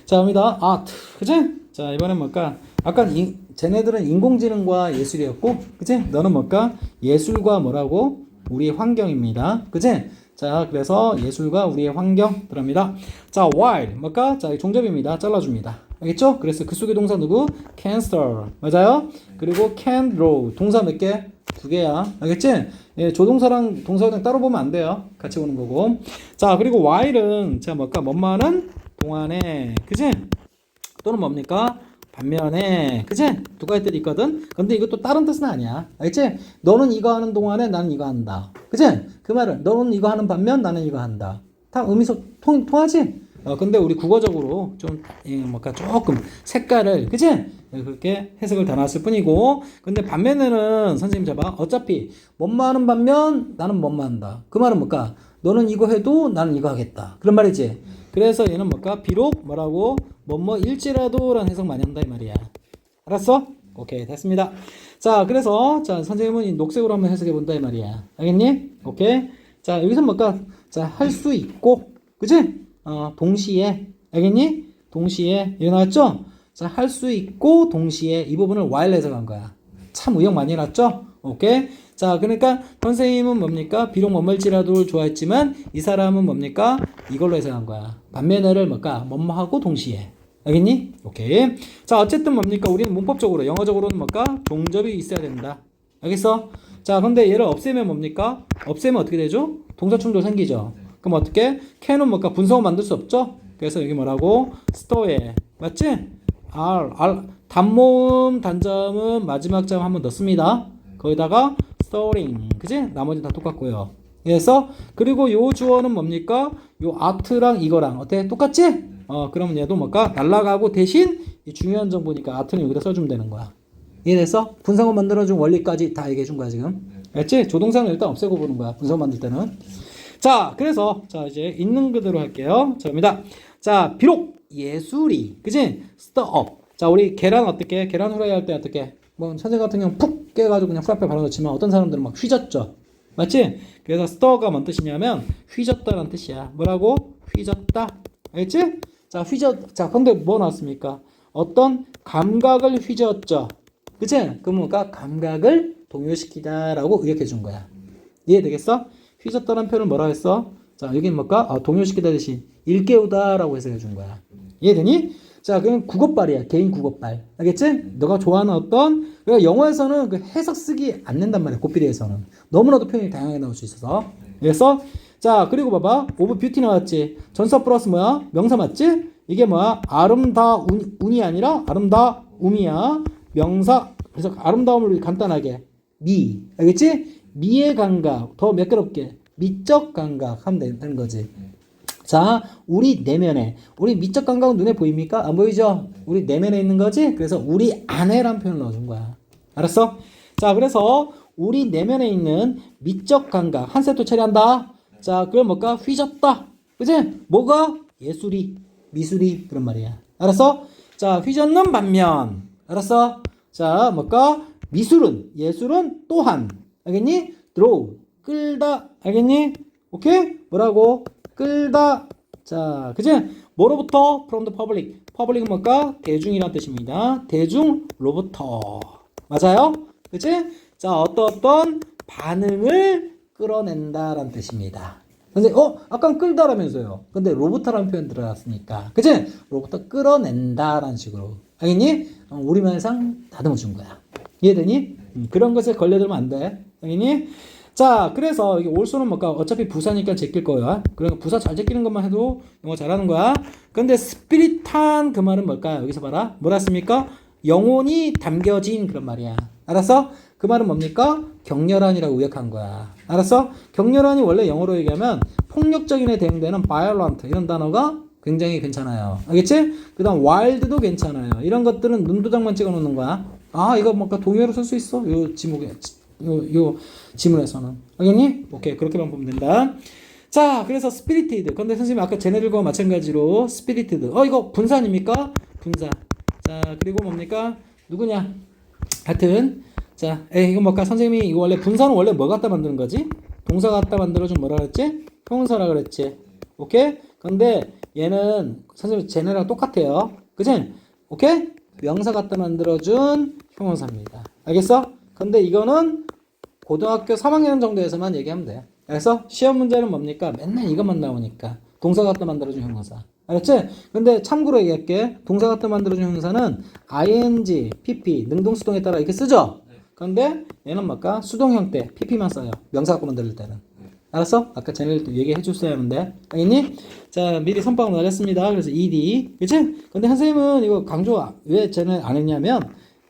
자, 갑니다. 아트. 그치? 자, 이번엔 뭘까? 아까 쟤네들은 인공지능과 예술이었고, 그치? 너는 뭘까? 예술과 뭐라고? 우리의 환경입니다. 그치? 자, 그래서 예술과 우리의 환경 들어갑니다. 자, while. 뭘까? 자, 종접입니다. 잘라줍니다. 알겠죠? 그래서 그 속의 동사 누구? can stir. 맞아요? 그리고 can draw. 동사 몇 개? 두 개야. 알겠지? 예, 조동사랑 동사랑 따로 보면 안 돼요. 같이 보는 거고. 자, 그리고 while은, 자, 뭘까? 뭐뭐하는 동안에. 그치? 또는 뭡니까? 반면에. 그치? 두 가지 뜻이 있거든? 근데 이것도 다른 뜻은 아니야. 알겠지? 너는 이거 하는 동안에 나는 이거 한다. 그치? 그 말은 너는 이거 하는 반면 나는 이거 한다. 다 의미소 통하지? 근데 우리 국어적으로 좀, 뭔가 조금 색깔을, 그치? 그렇게 해석을 다 놨을 뿐이고, 근데 반면에는 선생님 잡아. 어차피, 뭐뭐 하는 반면 나는 뭐뭐 한다. 그 말은 뭘까? 너는 이거 해도 나는 이거 하겠다. 그런 말이지. 그래서 얘는 뭘까? 비록 뭐라고? 뭐뭐 일지라도 라는 해석 많이 한다 이 말이야. 알았어? 오케이, 됐습니다. 자, 그래서, 자, 선생님은 이 녹색으로 한번 해석해 본다 이 말이야. 알겠니? 오케이. 자, 여기서 뭘까? 자, 할 수 있고, 그치? 동시에, 알겠니? 동시에, 이거 나왔죠? 자, 할 수 있고, 동시에, 이 부분을 while 해석한 거야. 참 의욕 많이 났죠? 오케이? 자, 그러니까, 선생님은 뭡니까? 비록 뭐뭐일지라도를 좋아했지만, 이 사람은 뭡니까? 이걸로 해석한 거야. 반면에를 뭘까? 뭐뭐하고 동시에. 알겠니? 오케이. 자, 어쨌든 뭡니까? 우리는 문법적으로, 영어적으로는 뭘까? 종접이 있어야 된다. 알겠어? 자, 근데 얘를 없애면 뭡니까? 없애면 어떻게 되죠? 동사 충돌 생기죠? 그럼 어떻게? can은 뭘까? 분성을 만들 수 없죠? 그래서 여기 뭐라고? store에. 맞지? 단모음, 단점은 마지막 점 한번 넣습니다. 거기다가 storing. 그지? 나머지 다 똑같고요. 그래서, 그리고 요 주어는 뭡니까? 요 아트랑 이거랑 어때? 똑같지? 그러면 얘도 뭘까? 날라가고 대신 이 중요한 정보니까 아트는 여기다 써주면 되는 거야. 이해됐어? 분성을 만들어준 원리까지 다 얘기해준 거야, 지금. 알지? 조동사는 일단 없애고 보는 거야. 분성 만들 때는. 자, 그래서, 자, 이제 있는 그대로 할게요. 자, 갑니다. 자, 비록 예술이, 그지? stir up. 자, 우리 계란 어떻게? 계란 후라이 할 때 어떻게? 뭐, 선생 같은 경우는 푹 깨가지고 그냥 프라이팬 바로 넣지만 어떤 사람들은 막 휘졌죠. 맞지? 그래서 stir가 뭔 뜻이냐면 휘졌다라는 뜻이야. 뭐라고? 휘졌다. 알겠지? 자, 자, 근데 뭐 나왔습니까? 어떤 감각을 휘저었죠. 그치? 그럼 뭔가 감각을 동요시키다라고 의역해 준 거야. 이해되겠어? 휘졌다는 표현을 뭐라 했어? 자, 여기는 뭘까? 동요시키다 대신 일깨우다라고 해석해 준 거야. 이해되니? 자, 그럼 국어빨이야. 개인 국어빨. 알겠지? 너가 좋아하는 어떤, 그러니까 영어에서는 그 해석 쓰기 안 낸단 말이야. 고삐리에서는. 너무나도 표현이 다양하게 나올 수 있어서. 그래서, 자, 그리고 봐봐. 오브 뷰티 나왔지? 전사 플러스 뭐야? 명사 맞지? 이게 뭐야? 아름다운이 아니라 아름다움이야. 명사. 그래서 아름다움을 간단하게. 미. 알겠지? 미의 감각. 더 매끄럽게. 미적 감각 하면 되는 거지. 자, 우리 내면에. 우리 미적 감각은 눈에 보입니까? 안 보이죠? 우리 내면에 있는 거지? 그래서 우리 안에란 표현을 넣어준 거야. 알았어? 자, 그래서 우리 내면에 있는 미적 감각. 한 세트 처리한다. 자, 그럼 뭘까? 휘졌다. 그치? 뭐가? 예술이, 미술이. 그런 말이야. 알았어? 자, 휘젓는 반면. 알았어? 자, 뭘까? 미술은, 예술은 또한. 알겠니? draw. 끌다. 알겠니? 오케이? 뭐라고? 끌다. 자, 그치? 뭐로부터? from the public. public은 뭘까? 대중이란 뜻입니다. 대중로부터. 맞아요? 그치? 자, 어떤 반응을 끌어낸다라는 뜻입니다. 선생님, 아까 끌다라면서요. 근데 로부터라는 표현 들어갔으니까. 그치? 로부터 끌어낸다라는 식으로. 알겠니? 우리말상 다듬어 준 거야. 이해되니? 그런 것에 걸려들면 안 돼. 알겠니? 자, 그래서 이게 올소는 뭘까? 어차피 부사니까 제낄 거야. 그러니까 부사 잘 제끼는 것만 해도 영어 잘하는 거야. 근데 스피릿한 그 말은 뭘까? 여기서 봐라. 뭐라 했습니까? 영혼이 담겨진 그런 말이야. 알았어? 그 말은 뭡니까? 격렬한이라고 의역한 거야. 알았어? 격렬한이 원래 영어로 얘기하면 폭력적인에 대응되는 violent 이런 단어가 굉장히 괜찮아요. 알겠지? 그 다음 wild도 괜찮아요. 이런 것들은 눈도장만 찍어 놓는 거야. 아, 이거 뭔가 동의어로 쓸 수 있어? 요 지목에. 요 지문에서는. 알겠니? 오케이. 그렇게만 보면 된다. 자, 그래서 spirited. 근데 선생님 아까 쟤네들과 마찬가지로 spirited. 이거 분사 아닙니까? 분사. 자, 그리고 뭡니까? 누구냐? 하여튼. 자, 이거 뭘까? 선생님이 이거 원래 분사는 원래 뭐 갖다 만드는 거지? 동사 갖다 만들어주면 뭐라 그랬지? 형용사라 그랬지. 오케이? 근데 얘는 선생님 쟤네랑 똑같아요. 그치? 오케이? 명사 갖다 만들어준 형용사입니다. 알겠어? 근데 이거는 고등학교 3학년 정도에서만 얘기하면 돼. 그래서 시험 문제는 뭡니까? 맨날 이것만 나오니까. 동사 갖다 만들어준 형용사. 알았지? 근데 참고로 얘기할게. 동사 갖다 만들어준 형용사는 ing, pp, 능동수동에 따라 이렇게 쓰죠? 근데 얘는 뭘까? 수동 형태, pp만 써요. 명사 갖고 만들 때는. 알았어? 아까 쟤네들도 얘기해 줬어야 하는데. 알겠니? 자, 미리 선빵을 날렸습니다. 그래서 ed. 그치? 근데 선생님은 이거 강조 왜 쟤네 안 했냐면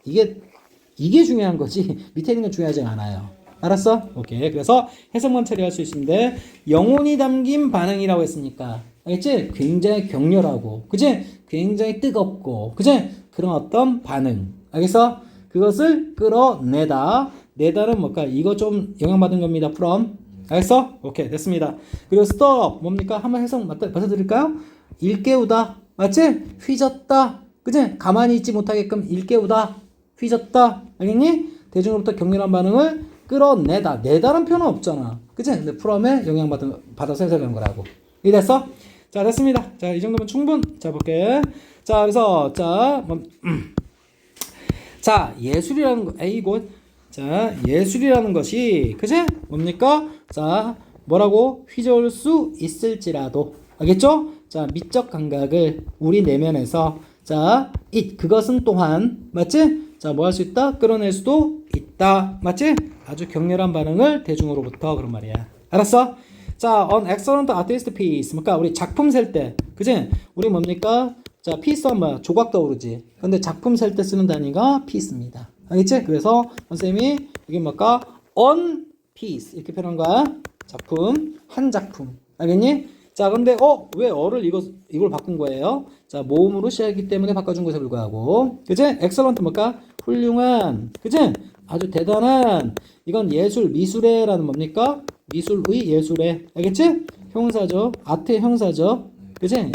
이게 중요한 거지. 밑에 있는 건 중요하지 않아요. 알았어? 오케이. 그래서 해석만 처리할 수 있는데 영혼이 담긴 반응이라고 했으니까 알겠지? 굉장히 격렬하고 그치? 굉장히 뜨겁고 그치? 그런 어떤 반응. 알겠어? 그것을 끌어내다. 내다는 뭘까? 이거 좀 영향받은 겁니다. from. 알겠어? 오케이. 됐습니다. 그리고 stop 뭡니까? 한번 해석 맞춰드릴까요? 일깨우다. 맞지? 휘젓다. 그치? 가만히 있지 못하게끔 일깨우다. 휘젓다. 알겠니? 대중으로부터 격렬한 반응을 끌어내다. 내다는 표현은 없잖아. 그치? 근데 from에 받아서 해석한 거라고. 이해됐어? 자, 됐습니다. 자, 이 정도면 충분. 자, 볼게. 자, 그래서, 자, 예술이라는 거, 이곳. 자, 예술이라는 것이, 그치? 뭡니까? 자, 뭐라고? 휘저을 수 있을지라도. 알겠죠? 자, 미적 감각을 우리 내면에서, 자, 그것은 또한, 맞지? 자, 뭐 할 수 있다? 끌어낼 수도 있다. 맞지? 아주 격렬한 반응을 대중으로부터 그런 말이야. 알았어? 자, on excellent artist piece. 그러니까 우리 작품 셀 때, 그지? 우리 뭡니까? 자, piece는 뭐야? 조각 떠오르지. 근데 작품 셀 때 쓰는 단위가 piece입니다. 알겠지? 그래서 선생님이 이게 뭘까? on piece 이렇게 표현한 거야. 작품, 한 작품. 알겠니? 자, 근데 왜 어를 이걸 바꾼 거예요? 자, 모음으로 시작했기 때문에 바꿔준 것에 불구하고, 그지? excellent 뭘까? 훌륭한, 그지? 아주 대단한. 이건 예술, 미술의라는 뭡니까? 미술의, 예술의. 알겠지? 형사죠. 아트의 형사죠. 그지?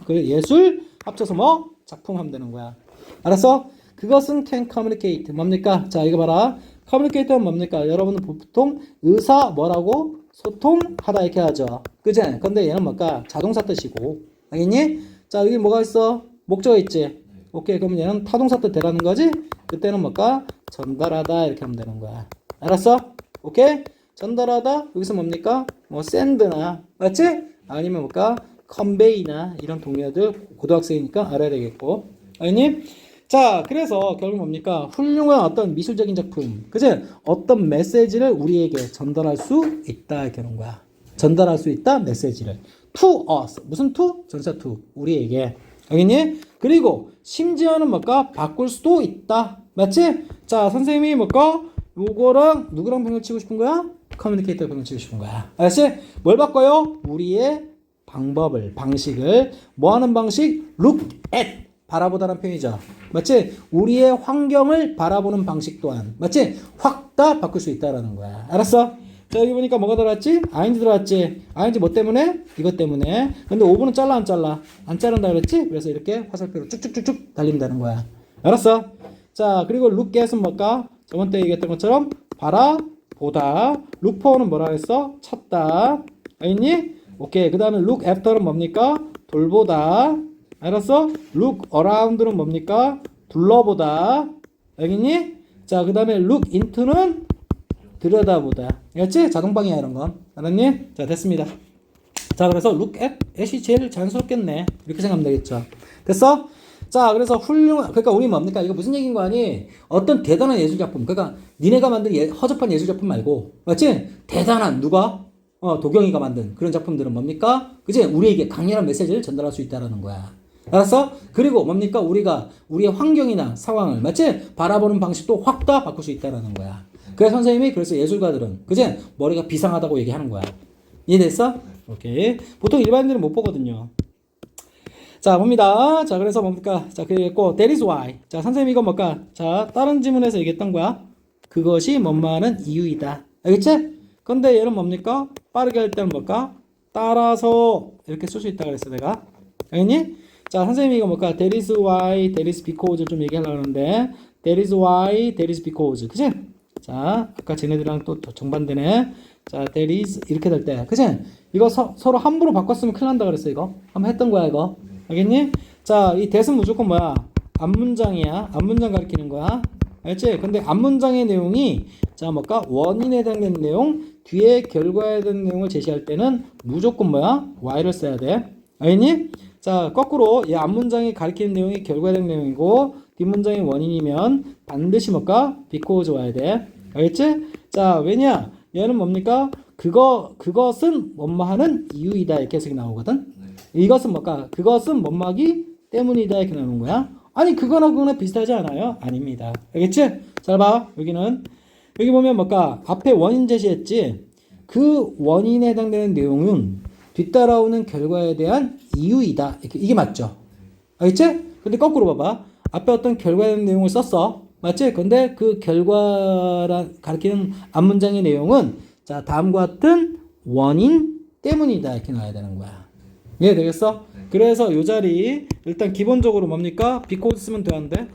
예술 합쳐서 뭐? 작품 하면 되는 거야. 알았어? 그것은 can communicate. 뭡니까? 자, 이거 봐라. communicate는 뭡니까? 여러분은 보통 의사 뭐라고? 소통하다 이렇게 하죠. 그지? 근데 얘는 뭘까? 자동사 뜻이고. 알겠니? 자, 여기 뭐가 있어? 목적어 있지? 오케이. 그러면 얘는 타동사 뜻 되라는 거지? 그때는 뭘까? 전달하다 이렇게 하면 되는 거야. 알았어? 오케이? 전달하다 여기서 뭡니까? 뭐 send나 맞지? 아니면 뭘까? convey나 이런 동료들 고등학생이니까 알아야 되겠고. 알겠니? 자, 그래서 결국 뭡니까? 훌륭한 어떤 미술적인 작품, 그치? 어떤 메시지를 우리에게 전달할 수 있다 이렇게 하는 거야. 전달할 수 있다 메시지를. to us. 무슨 to? 전사 to. 우리에게. 알겠니? 그리고 심지어는 뭘까? 바꿀 수도 있다. 맞지? 자, 선생님이 뭘까? 요거랑 누구랑 병을 치고 싶은 거야? 커뮤니케이터 병을 치고 싶은 거야. 알았지? 뭘 바꿔요? 우리의 방식을 뭐 하는 방식? look at. 바라보다는 표현이죠. 맞지? 우리의 환경을 바라보는 방식 또한. 맞지? 확 다 바꿀 수 있다라는 거야. 알았어? 자, 여기 보니까 뭐가 들어왔지? ing 들어왔지? ing 뭐 때문에? 이것 때문에. 근데 5분은 잘라 안 잘라? 안 자른다 그랬지? 그래서 이렇게 화살표로 쭉쭉쭉쭉 달린다는 거야. 알았어? 자, 그리고 look at은 뭘까? 저번 때 얘기했던 것처럼 바라보다. look for는 뭐라 했어? 찾다. 알겠니? 오케이. 그 다음에 look after는 뭡니까? 돌보다. 알았어? look around는 뭡니까? 둘러보다. 알겠니? 자, 그 다음에 look into는 들여다보다. 알겠지? 자동방이야 이런 건. 알았니? 자, 됐습니다. 자, 그래서 look at이 제일 자연스럽겠네. 이렇게 생각하면 되겠죠. 됐어? 자, 그래서 그러니까 우리 뭡니까? 이거 무슨 얘기인 거 아니? 어떤 대단한 예술작품. 그러니까 니네가 만든 허접한 예술작품 말고. 맞지? 대단한 누가? 도경이가 만든 그런 작품들은 뭡니까? 그치? 우리에게 강렬한 메시지를 전달할 수 있다라는 거야. 알았어? 그리고 뭡니까? 우리가 우리의 환경이나 상황을 맞지? 바라보는 방식도 확 다 바꿀 수 있다라는 거야. 그래서 선생님이 그래서 예술가들은 그치? 머리가 비상하다고 얘기하는 거야. 이해됐어? 오케이. 보통 일반인들은 못 보거든요. 자, 봅니다. 자, 그래서 뭡니까? 자, 그리고 that is why. 자, 선생님 이거 뭘까? 자, 다른 지문에서 얘기했던 거야. 그것이 뭔말은 이유이다. 알겠지? 근데 얘는 뭡니까? 빠르게 할 때는 뭘까? 따라서 이렇게 쓸 수 있다 그랬어 내가. 알겠니? 자, 선생님이 이거 뭘까? That is why, that is because 좀 얘기하려고 하는데 that is why, that is because. 그치? 자, 아까 쟤네들이랑 또 정반대네. 자, there is 이렇게 될 때, 그치? 이거 서로 함부로 바꿨으면 큰일 난다 그랬어. 이거 한번 했던 거야 이거. 알겠니? 자, 이 that은 무조건 뭐야? 앞문장이야. 앞문장 가리키는 거야. 알지? 근데 앞문장의 내용이 자 뭘까? 원인에 해당되는 내용, 뒤에 결과에 해당되는 내용을 제시할 때는 무조건 뭐야? while을 써야 돼. 알겠니? 자, 거꾸로 이 앞문장이 가리키는 내용이 결과에 해당되는 내용이고 뒷문장이 원인이면 반드시 뭘까? because 와야 돼. 알겠지? 자, 왜냐? 얘는 뭡니까? 그것은 뭐뭐하는 이유이다 이렇게 해석이 나오거든. 이것은 뭘까? 그것은 뭐뭐하기 때문이다 이렇게 나오는 거야. 아니 그거나 그거나 비슷하지 않아요? 아닙니다. 알겠지? 잘 봐. 여기 보면 뭘까? 앞에 원인 제시했지. 그 원인에 해당되는 내용은 뒤따라오는 결과에 대한 이유이다. 이게 맞죠? 알겠지? 근데 거꾸로 봐봐. 앞에 어떤 결과에 대한 내용을 썼어. 맞지? 근데 그 결과라 가리키는 앞문장의 내용은 자 다음과 같은 원인 때문이다 이렇게 나와야 되는 거야. 이해되겠어? 그래서 이 자리 일단 기본적으로 뭡니까? because 쓰면 돼 안 돼?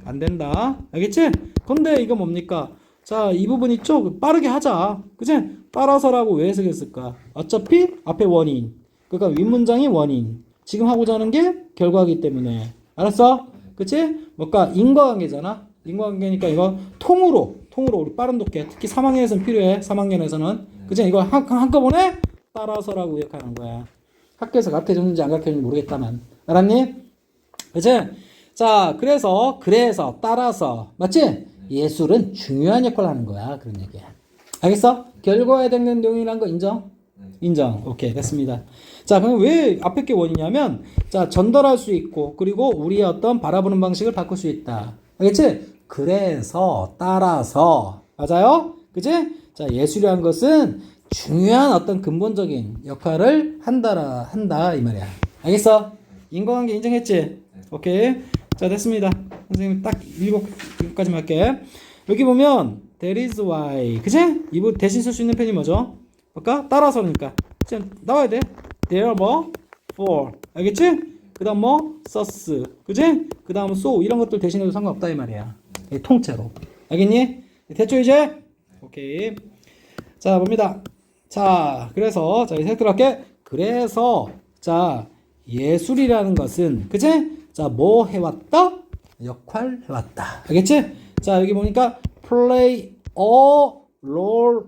안 된다. 알겠지? 근데 이거 뭡니까? 자, 이 부분 있죠? 빠르게 하자. 그치? 따라서라고 왜 해석했을까? 어차피 앞에 원인. 그러니까 윗문장이 원인. 지금 하고자 하는 게 결과이기 때문에. 알았어? 그치? 뭔가 인과관계잖아. 인과관계니까 이거 통으로 우리 빠른 독해. 특히 3학년에서는 필요해. 3학년에서는. 그치? 이거 한꺼번에 따라서라고 기억하는 거야. 학교에서 가르쳐줬는지 안 가르쳐줬는지 모르겠다만. 알았니? 그치? 자, 그래서, 따라서. 맞지? 예술은 중요한 역할을 하는 거야. 그런 얘기야. 알겠어? 결과에 해당되는 내용이라는 거 인정? 인정. 오케이. 됐습니다. 자, 그럼 왜 앞에 게 원이냐면, 자, 전달할 수 있고, 그리고 우리의 어떤 바라보는 방식을 바꿀 수 있다. 알겠지? 그래서, 따라서. 맞아요? 그치? 자, 예술이란 것은 중요한 어떤 근본적인 역할을 한다. 이 말이야. 알겠어? 인과관계 인정했지? 오케이. 자, 됐습니다. 선생님 딱 7까지만 할게. 여기 보면 that is why. 그치? 이부 대신 쓸 수 있는 편이 뭐죠? 볼까? 따라서니까. 지금 나와야 돼. there 뭐? for. 알겠지? 그 다음 뭐? thus. 그치? 그 다음 so. 이런 것들 대신해도 상관없다 이 말이야. 통째로. 알겠니? 됐죠 이제? 오케이. 자, 봅니다. 자, 그래서 자, 이제 들어갈게. 그래서 자, 예술이라는 것은 그치? 자, 뭐 해왔다? 역할 해왔다. 알겠지? 자, 여기 보니까 play a role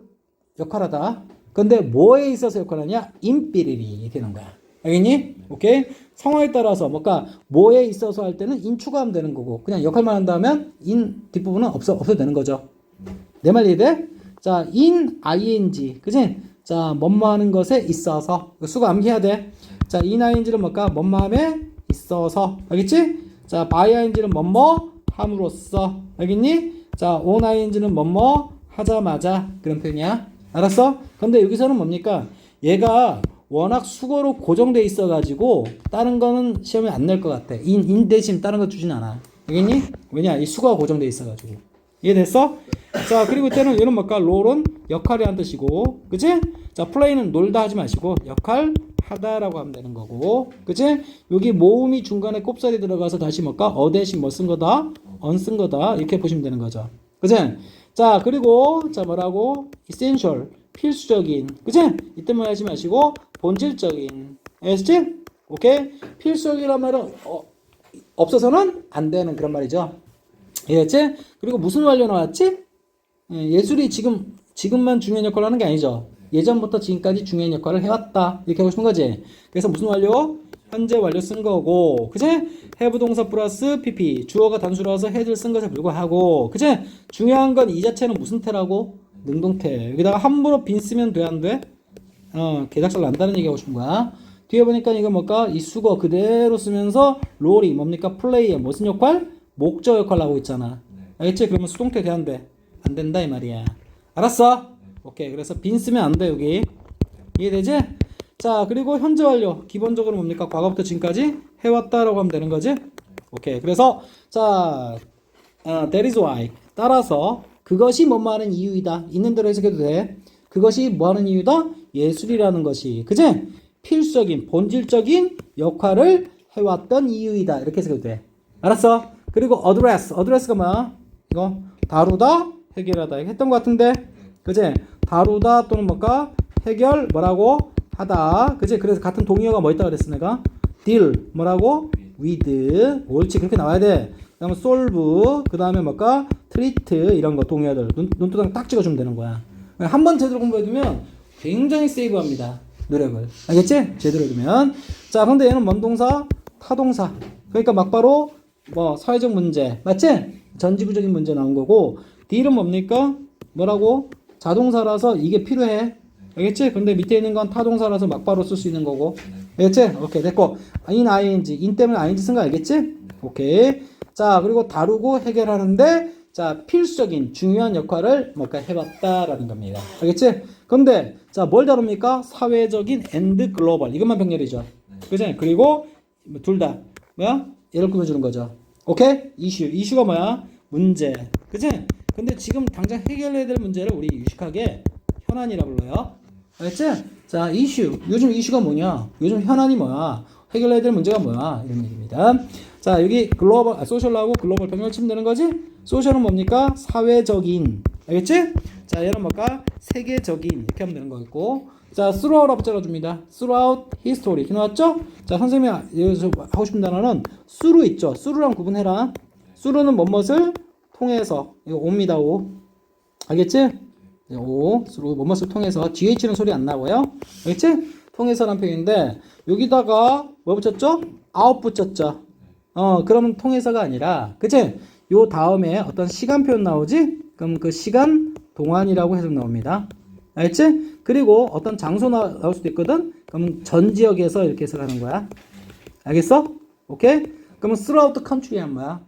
역할하다. 근데 뭐에 있어서 역할하냐? 인삐리리 되는 거야. 알겠니? 오케이? 상황에 따라서 뭔가 뭐에 있어서 할 때는 인 추가하면 되는 거고 그냥 역할만 한다면 인 뒷부분은 없어도 되는 거죠. 내 말 이해돼? 자, in ing. 그치? 자, 뭐뭐 하는 것에 있어서 수가 암기해야 돼. 자, in ing는 뭘까? 뭐뭐 함에 있어서. 알겠지? 자, by ing는 뭐뭐 함으로써. 알겠니? 자, on ing는 뭐뭐 하자마자. 그런 표현이야. 알았어? 근데 여기서는 뭡니까? 얘가 워낙 수거로 고정돼 있어가지고 다른 거는 시험에 안 낼 것 같아. in 대신 다른 거 주진 않아. 알겠니? 왜냐? 이 수거가 고정돼 있어가지고. 이해됐어? 자, 그리고 이때는 얘는 뭘까? 롤은 역할이라는 뜻이고, 그치? 자, 플레이는 놀다 하지 마시고, 역할 하다라고 하면 되는 거고, 그치? 여기 모음이 중간에 꼽살이 들어가서 다시 뭘까? 대신 뭐 쓴 거다? 쓴 거다. 이렇게 보시면 되는 거죠. 그치? 자, 그리고, 자, 뭐라고? essential. 필수적인. 그치? 이때만 하지 마시고, 본질적인. 알겠지? 오케이? 필수적이란 말은, 없어서는 안 되는 그런 말이죠. 이해했지? 그리고 무슨 완료 나왔지? 예술이 지금만 중요한 역할을 하는 게 아니죠. 예전부터 지금까지 중요한 역할을 해왔다. 이렇게 하고 싶은 거지. 그래서 무슨 완료? 현재 완료 쓴 거고, 그치? have 동사 플러스 pp. 주어가 단수라서 had를 쓴 것에 불과하고, 그치? 중요한 건 이 자체는 무슨 태라고? 능동태. 여기다가 함부로 빈 쓰면 돼, 안 돼? 개작살 난다는 얘기 하고 싶은 거야. 뒤에 보니까 이거 뭘까? 이 수거 그대로 쓰면서 롤이 뭡니까? 플레이의 무슨 역할? 목적 역할을 하고 있잖아. 알겠지? 그러면 수동태 돼야 안 돼? 안 된다 이 말이야. 알았어? 오케이. 그래서 빈 쓰면 안 돼 여기. 이해되지? 자, 그리고 현재 완료. 기본적으로 뭡니까? 과거부터 지금까지 해왔다라고 하면 되는 거지? 오케이. 그래서 자, that is why. 따라서 그것이 뭐뭐 하는 이유이다. 있는 대로 해석해도 돼. 그것이 뭐 하는 이유다? 예술이라는 것이. 그치? 필수적인, 본질적인 역할을 해왔던 이유이다. 이렇게 해석해도 돼. 알았어? 그리고 address가 뭐야? 이거 다루다, 해결하다 했던 것 같은데, 그지? 다루다 또는 뭘까? 해결 뭐라고? 하다, 그지? 그래서 같은 동의어가 뭐 있다 그랬어 내가? deal 뭐라고? with, 옳지, 그렇게 나와야 돼. 그다음에 solve, 그 다음에 뭘까? treat, 이런 거 동의어들 눈두덩 딱 찍어주면 되는 거야. 한 번 제대로 공부해두면 굉장히 세이브합니다. 노력을. 알겠지? 제대로 해두면. 자, 근데 얘는 뭔 동사? 타동사. 그러니까 막바로 뭐 사회적 문제, 맞지? 전지구적인 문제 나온 거고, deal은 뭡니까? 뭐라고? 자동사라서 이게 필요해. 알겠지? 근데 밑에 있는 건 타동사라서 막바로 쓸 수 있는 거고. 알겠지? 오케이, 됐고. in in 때문에 ing 쓴 거 알겠지? 오케이. 자, 그리고 다루고 해결하는데, 자, 필수적인 중요한 역할을 뭔가 해봤다라는 겁니다. 알겠지? 근데, 자, 뭘 다룹니까? 사회적인 and 글로벌. 이것만 병렬이죠. 그지? 그리고, 둘 다, 뭐야? 예를 꾸며주는 거죠. 오케이? 이슈가 뭐야? 문제. 그지? 근데 지금 당장 해결해야 될 문제를 우리 유식하게 현안이라 불러요. 알겠지? 자, 이슈. 요즘 이슈가 뭐냐? 요즘 현안이 뭐야? 해결해야 될 문제가 뭐야? 이런 얘기입니다. 자, 여기 글로벌, 소셜하고 글로벌 병렬 치면 되는 거지? 소셜은 뭡니까? 사회적인. 알겠지? 자, 얘는 뭘까? 세계적인. 이렇게 하면 되는 거겠고. 자, throughout라고 붙여줍니다. throughout history. 이렇게 나왔죠? 자, 선생님이 여기서 하고 싶은 단어는 through 있죠? through랑 구분해라. through는 뭐뭇을 통해서. 이거 옵니다, 오. 알겠지? 오, through 뭐뭇을 통해서. GH는 소리 안 나고요. 알겠지? 통해서라는 표현인데, 여기다가 뭐 붙였죠? out 붙였죠? 그러면 통해서가 아니라, 그치? 요 다음에 어떤 시간 표현 나오지? 그럼 그 시간 동안이라고 해석 나옵니다. 알겠지? 그리고 어떤 장소 나올 수도 있거든? 그러면 전 지역에서 이렇게 해석하는 거야. 알겠어? 오케이? 그러면 throughout the country 하면 뭐야?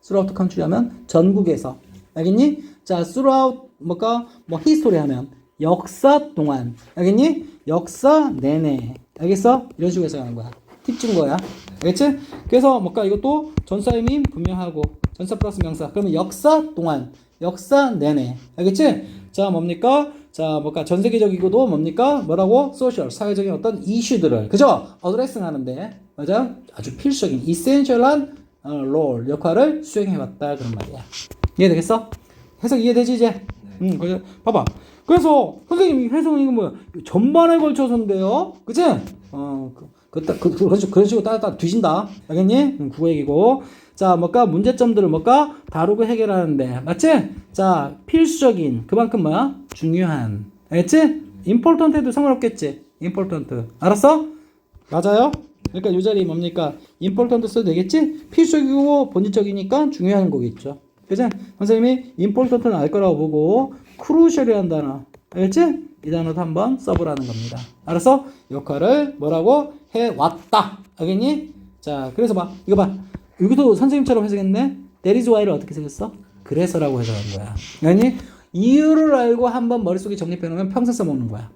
throughout the country 하면 전국에서. 알겠니? 자, throughout 뭐가? 뭐 history 하면 역사 동안. 알겠니? 역사 내내. 알겠어? 이런 식으로 해석하는 거야. 팁 준 거야. 알겠지? 그래서 뭔가 이것도 전사임이 분명하고 전사 플러스 명사. 그러면 역사 동안, 역사 내내. 알겠지? 자, 뭡니까? 자, 뭔가 전 세계적이고도 뭡니까? 뭐라고? 소셜, 사회적인 어떤 이슈들을, 그죠? 어드레싱 하는데, 맞아? 아주 필수적인, 이센셜한 롤, 역할을 수행해왔다. 그런 말이야. 이해되겠어? 해석 이해되지, 이제? 그래. 봐봐. 그래서, 선생님, 해석 이거 뭐야? 전반에 걸쳐서인데요? 그치? 그런 식으로 따다 뒤진다. 알겠니? 국어 얘기고. 자, 뭘까? 문제점들을 뭘까? 다루고 해결하는데. 맞지? 자, 필수적인. 그만큼 뭐야? 중요한. 알겠지? important 해도 상관없겠지? important. 알았어? 맞아요? 그러니까 이 자리 뭡니까? important 써도 되겠지? 필수적이고 본질적이니까 중요한 거겠죠. 그치? 선생님이 important는 알 거라고 보고, crucial이라는 단어. 알겠지? 이 단어도 한번 써보라는 겁니다. 알았어? 역할을 뭐라고? 해왔다. 알겠니? 자, 그래서 봐. 이거 봐. 여기도 선생님처럼 해석했네. That is why를 어떻게 해석했어? 그래서라고 해석한 거야. 알겠니? 이유를 알고 한번 머릿속에 정립해놓으면 평생 써먹는 거야.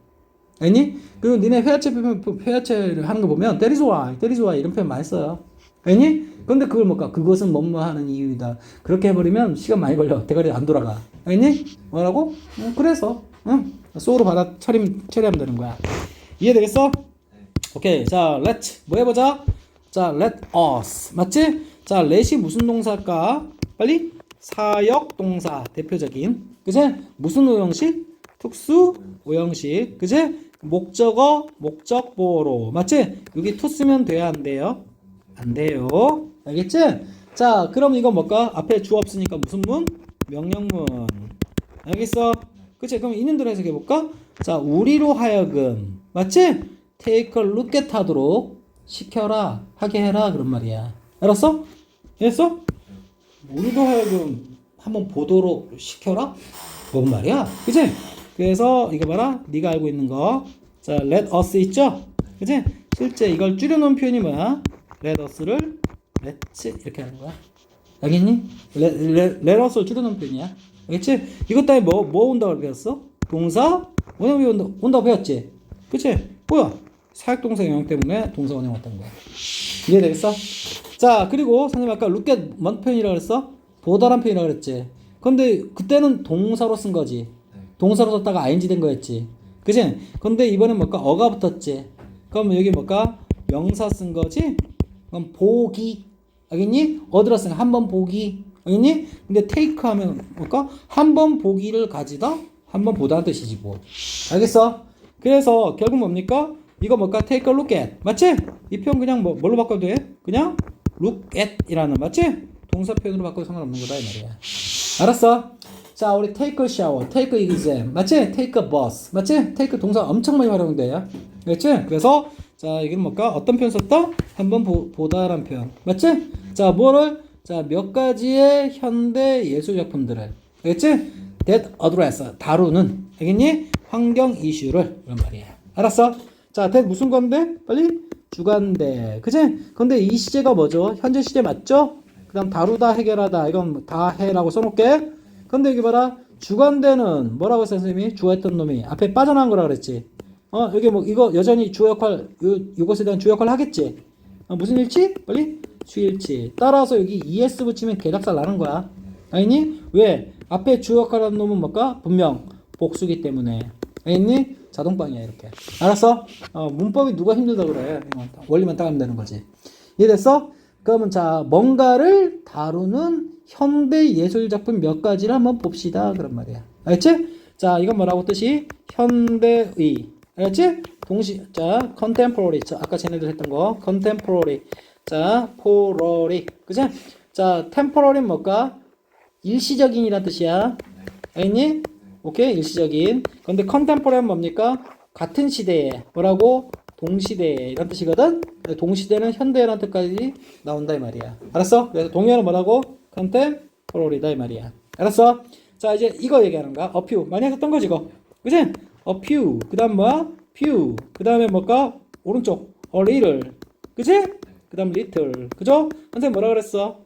알겠니? 그리고 니네 회화체를 하는 거 보면 That is why 이런 표현 많이 써요. 알겠니? 근데 그걸 뭘까? 그것은 뭐뭐 하는 이유이다. 그렇게 해버리면 시간 많이 걸려. 대가리 안 돌아가. 알겠니? 뭐라고? 그래서 소로 받아 처리하면 되는 거야. 이해되겠어? 오케이. 자, let 뭐 해보자. 자, let us 맞지? 자, let이 무슨 동사일까? 빨리 사역 동사 대표적인. 그치? 무슨 오형식? 특수 오형식. 그치? 목적어 목적보로 맞지? 여기 to 쓰면 돼야 안 돼요? 안 돼요. 알겠지? 자, 그럼 이거 뭘까? 앞에 주어 없으니까 무슨 문? 명령문. 알겠어? 그치? 그럼 있는 대로 해석해볼까? 자, 우리로 하여금 맞지? take a look at 하도록 시켜라, 하게 해라 그런 말이야. 알았어? 알았어? 우리도 하여금 한번 보도록 시켜라? 뭔 말이야? 그치? 그래서 이거 봐라. 네가 알고 있는 거. 자, let us 있죠? 그치? 실제 이걸 줄여놓은 표현이 뭐야? let us를 let's 이렇게 하는 거야. 알겠니? let us를 줄여놓은 표현이야. 알겠지? 이것 때문에 뭐 온다고 배웠어? 동사 원형 온다고 배웠지? 그치? 뭐야? 사역동사 영역 때문에 동사 원형 왔던 거야. 이해되겠어? 자, 그리고 선생님 아까 look at 뭔 표현이라고 그랬어? 보다란 표현이라고 그랬지. 근데 그때는 동사로 쓴 거지. 동사로 썼다가 ing 된 거였지. 그치? 근데 이번엔 뭘까? 어가 붙었지. 그럼 여기 뭘까? 명사 쓴 거지? 그럼 보기. 알겠니? 어디로 쓴 거? 한번 보기. 알겠니? 근데 take 하면 뭘까? 한 번 보기를 가지다, 한 번 보다는 뜻이지 뭐. 알겠어? 그래서 결국 뭡니까? 이거 뭘까? take a look at. 맞지? 이 표현 그냥 뭘로 바꿔도 돼? 그냥 look at 이라는, 맞지? 동사 표현으로 바꿔도 상관없는 거다 이 말이야. 알았어? 자, 우리 take a shower, take a exam, 맞지? take a bus, 맞지? take 동사 엄청 많이 활용돼요. 그렇지? 그래서 자, 이게 뭘까? 어떤 표현 썼다? 한번 보다라는 표현, 맞지? 자, 뭐를? 자, 몇 가지의 현대 예술 작품들을, 알겠지? that address, 다루는, 알겠니? 환경 이슈를, 이런 말이야. 알았어? 자, that 무슨 건데? 빨리? 주관대, 그치? 근데 이 시제가 뭐죠? 현재 시제 맞죠? 그 다음 다루다, 해결하다, 이건 다 해라고 써놓을게. 근데 여기 봐라. 주관대는 뭐라고 했어, 선생님이? 주어했던 놈이 앞에 빠져나간 거라 그랬지. 여기 뭐 이거 여전히 주어 역할, 요것에 대한 주어 역할 하겠지. 무슨 일치? 빨리? 수일치. 따라서 여기 es 붙이면 개작살 나는 거야. 아니니? 왜? 앞에 주어 역할하는 놈은 뭘까? 분명 복수기 때문에. 아니니? 자동빵이야 이렇게. 알았어? 문법이 누가 힘들다 그래. 원리만 딱 하면 되는 거지. 이해됐어? 그러면 자, 뭔가를 다루는 현대 예술 작품 몇 가지를 한번 봅시다. 그런 말이야. 알겠지? 자, 이건 뭐라고 뜻이? 현대의. 알겠지? 자, contemporary. 자, 아까 쟤네들 했던 거. contemporary. 자, porary. 그치? 자, temporary 뭘까? 일시적인이란 뜻이야. 알겠니? 오케이? 일시적인. 근데 contemporary는 뭡니까? 같은 시대에. 뭐라고? 동시대에. 이런 뜻이거든? 동시대는 현대라는 뜻까지 나온다 이 말이야. 알았어? 그래서 동의어는 뭐라고? contemporary다 이 말이야. 알았어? 자, 이제 이거 얘기하는 거야. a few. 많이 했었던 거지 이거. 그치? a few. 그 다음 뭐야? few. 그 다음에 뭘까? 오른쪽. a little. 그치? 그 다음 little. 그죠? 선생님 뭐라 그랬어?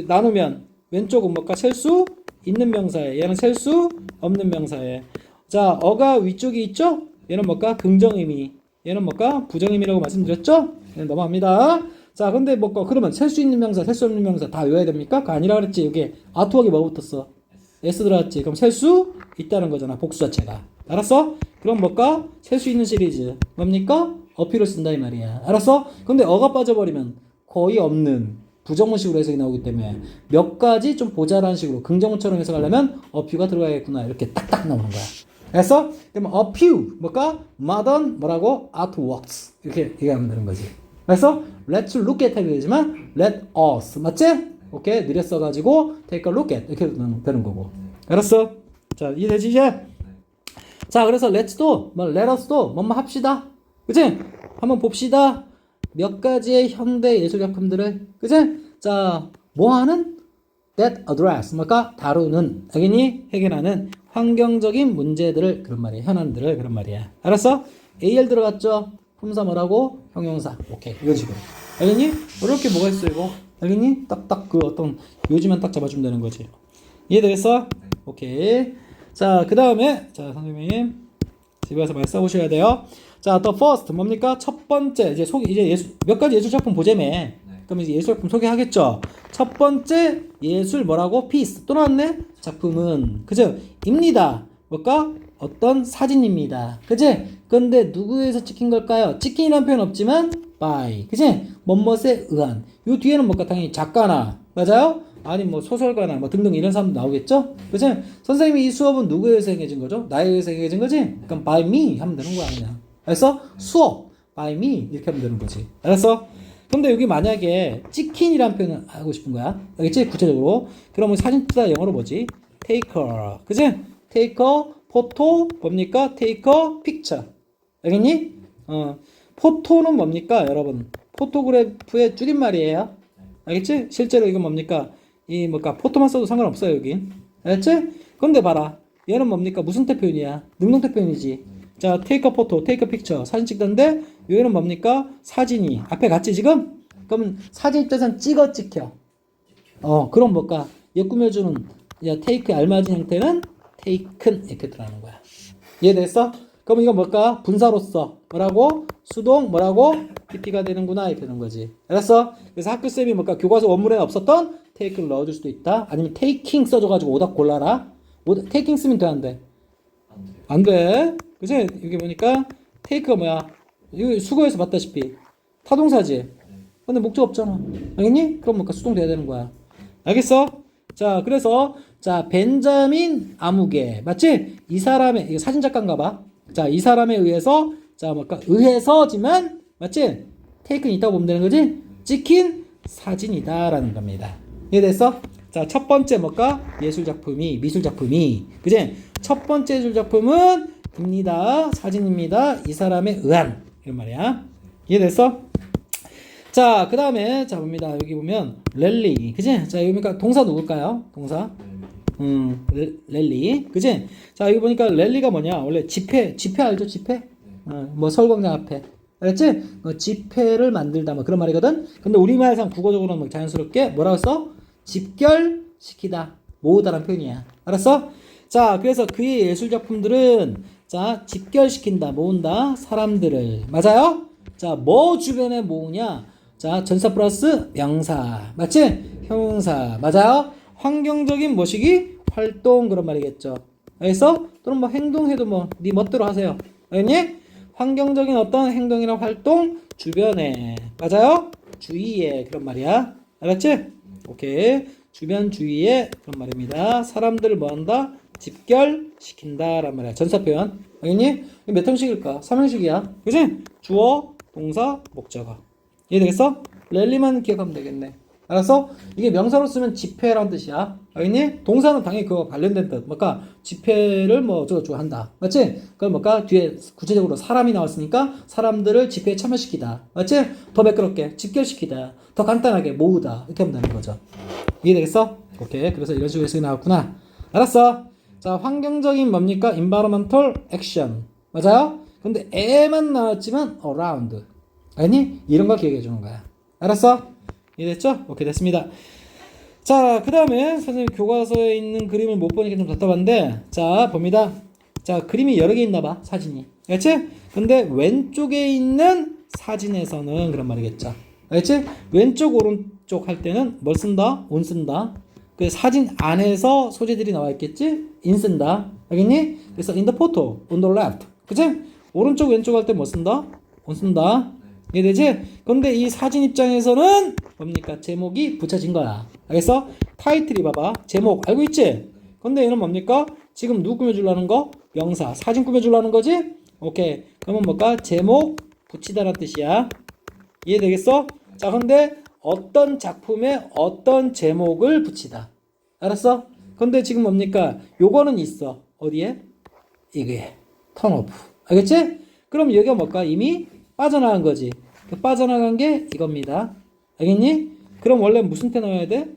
나누면 왼쪽은 뭘까? 셀 수 있는 명사에. 얘는 셀 수 없는 명사에. 자, 어가 위쪽이 있죠? 얘는 뭘까? 긍정의미. 얘는 뭘까? 부정의미라고 말씀드렸죠? 네, 넘어갑니다. 자, 근데 뭘까? 그러면 셀 수 있는 명사, 셀 수 없는 명사 다 외워야 됩니까? 그거 아니라 그랬지. 여기 아투하기 뭐 붙었어? S 들어갔지. 그럼 셀 수 있다는 거잖아. 복수 자체가. 알았어? 그럼 뭘까? 셀 수 있는 시리즈. 뭡니까? 어필을 쓴다 이 말이야. 알았어? 근데 어가 빠져버리면 거의 없는 부정문식으로 해석이 나오기 때문에 몇 가지 좀 보자라는 식으로 긍정문처럼 해석하려면 어퓨가 들어가야겠구나. 이렇게 딱딱 나오는 거야. 알았어? 그러면 a few 뭘까? modern 뭐라고? artworks 이렇게 얘기하면 되는 거지. 그래서 let's look at 해야 되지만 let us 맞지? 오케이 느려 써가지고 take a look at 이렇게 되는 거고. 알았어? 자 이해되지 이제? 자 그래서 let's도 뭐 let us도 뭐뭐 합시다. 그치? 한번 봅시다. 몇 가지의 현대 예술 작품들을 그치? 자 뭐하는? that address 뭘까? 다루는 알겠니? 해결하는 환경적인 문제들을 그런 말이야. 현안들을 그런 말이야. 알았어? AL 들어갔죠? 품사 뭐라고? 형용사. 오케이. 이런 식으로. 알겠니? 어렵게 뭐가 있어 이거? 알겠니? 딱딱 그 어떤 요지만 딱 잡아주면 되는 거지. 이해되겠어? 오케이. 자, 그 다음에 자 선생님 집에 가서 많이 써보셔야 돼요. 자, the first 뭡니까? 첫 번째 이제 몇 가지 예술 작품 보자매. 그러면 이제 예술 작품 소개하겠죠. 첫 번째 예술 뭐라고? piece 또 나왔네. 작품은 그죠? 입니다. 뭘까? 어떤 사진입니다. 그지? 근데 누구에서 찍힌 걸까요? 찍힌이라는 표현 없지만 by 그지? 뭐뭇에 의한. 요 뒤에는 뭘까? 당연히 작가나 맞아요? 아니 뭐 소설가나 뭐 등등 이런 사람도 나오겠죠? 그지? 선생님이 이 수업은 누구에 의해서 행해진 거죠? 나에 의해서 행해진 거지? 그럼 by me 하면 되는 거야 그냥. 그래서 수업 by me 이렇게 하면 되는 거지. 알았어? 근데 여기 만약에 찍힌이라는 표현을 하고 싶은 거야. 알겠지? 구체적으로. 그러면 사진 찍다 영어로 뭐지? take a. 그지? take a photo 뭡니까? take a picture. 알겠니? 포토는 뭡니까? 여러분. 포토그래프의 줄임말이에요. 알겠지? 실제로 이건 뭡니까? 이 뭘까? 포토만 써도 상관없어요, 여긴. 알겠지? 근데 봐라. 얘는 뭡니까? 무슨 태 표현이야? 능동태 표현이지. 자, take a photo, take a picture. 사진 찍던데 여기는 뭡니까? 사진이 앞에 갔지 지금? 그러면 사진 입장에서는 찍혀. 그럼 뭘까? 얘 꾸며주는 take에 알맞은 형태는 taken 이렇게 들어가는 거야. 이해됐어? 그럼 이건 뭘까? 분사로서 뭐라고? 수동 뭐라고? PP가 되는구나 이렇게 되는 거지. 알았어? 그래서 학교쌤이 뭘까? 교과서 원문에 없었던 take를 넣어줄 수도 있다. 아니면 taking 써줘가지고 오답 골라라. taking 쓰면 돼 안 돼? 안 돼. 그치? 여기 보니까 take가 뭐야? 이거 수거에서 봤다시피 타동사지. 근데 목적 없잖아. 알겠니? 그럼 뭘까? 수동 돼야 되는 거야. 알겠어? 자, 그래서 자, 벤자민 아무개 맞지? 이 사람의 이거 사진 작가인가 봐. 자, 이 사람에 의해서 자, 뭘까? 의해서지만 맞지? 테이크는 있다고 보면 되는 거지? 찍힌 사진이다라는 겁니다. 이해됐어? 자, 첫 번째 뭘까? 예술 작품이 미술 작품이 그지? 첫 번째 예술 작품은 입니다. 사진입니다. 이 사람에 의한 이런 말이야. 이해됐어? 자, 그 다음에 자 봅니다. 여기 보면 랠리 그지? 자, 여기 보니까 동사 누굴까요? 동사 랠리 그지? 자, 여기 보니까 랠리가 뭐냐? 원래 집회 알죠? 집회? 뭐 서울광장 앞에 알았지? 집회를 만들다 뭐 그런 말이거든. 근데 우리말상 국어적으로는 뭐 자연스럽게 뭐라고 써? 집결시키다 모으다라는 표현이야. 알았어? 자, 그래서 그의 예술 작품들은 자, 집결시킨다 모은다 사람들을 맞아요? 자, 뭐 주변에 모으냐? 자, 전사 플러스 명사 맞지? 형용사 맞아요? 환경적인 뭐시기? 활동 그런 말이겠죠. 알겠어? 또는 뭐 행동해도 뭐 네 멋대로 하세요. 알겠니? 환경적인 어떤 행동이나 활동 주변에 맞아요? 주위에 그런 말이야. 알았지? 오케이. 주변 주위에 그런 말입니다. 사람들을 뭐한다? 집결시킨다 란 말이야. 전사 표현. 알겠니? 몇 형식일까? 3형식이야. 그치? 주어, 동사, 목적어. 이해되겠어? 랠리만 기억하면 되겠네. 알았어? 이게 명사로 쓰면 집회라는 뜻이야. 알겠니? 동사는 당연히 그거 관련된 뜻. 뭐까 집회를 뭐 어쩌고저쩌고 한다. 맞지? 그럼 뭐까 뒤에 구체적으로 사람이 나왔으니까 사람들을 집회에 참여시키다. 맞지? 더 매끄럽게 집결시키다. 더 간단하게 모으다. 이렇게 하면 되는 거죠. 이해되겠어? 오케이. 그래서 이런 식으로 해석이 나왔구나. 알았어? 자, 환경적인 뭡니까? environmental action. 맞아요? 근데 에만 나왔지만 around. 아니? 이런 거 기억해 주는 거야. 알았어? 이해됐죠? 오케이, 됐습니다. 자, 그 다음에 선생님 교과서에 있는 그림을 못 보니까 좀 답답한데, 자, 봅니다. 자, 그림이 여러 개 있나 봐, 사진이. 알겠지? 근데 왼쪽에 있는 사진에서는 그런 말이겠죠. 알겠지? 왼쪽, 오른쪽 할 때는 뭘 쓴다? 온 쓴다. 그 사진 안에서 소재들이 나와 있겠지? 인 쓴다. 알겠니? 그래서 in the photo, on the left. 그치? 오른쪽, 왼쪽 할 때 뭐 쓴다? 온 쓴다. 이해되지? 근데 이 사진 입장에서는 뭡니까? 제목이 붙여진 거야. 알겠어? 타이틀이 봐봐. 제목 알고 있지? 근데 얘는 뭡니까? 지금 누구 꾸며주려는 거? 명사. 사진 꾸며주려는 거지? 오케이. 그러면 뭘까? 제목 붙이다라는 뜻이야. 이해되겠어? 자, 근데 어떤 작품에 어떤 제목을 붙이다. 알았어? 근데 지금 뭡니까? 요거는 있어. 어디에? 이게 턴오프. 알겠지? 그럼 여기가 뭘까? 이미 빠져나간 거지. 그 빠져나간 게 이겁니다. 알겠니? 그럼 원래 무슨 때 나와야 돼?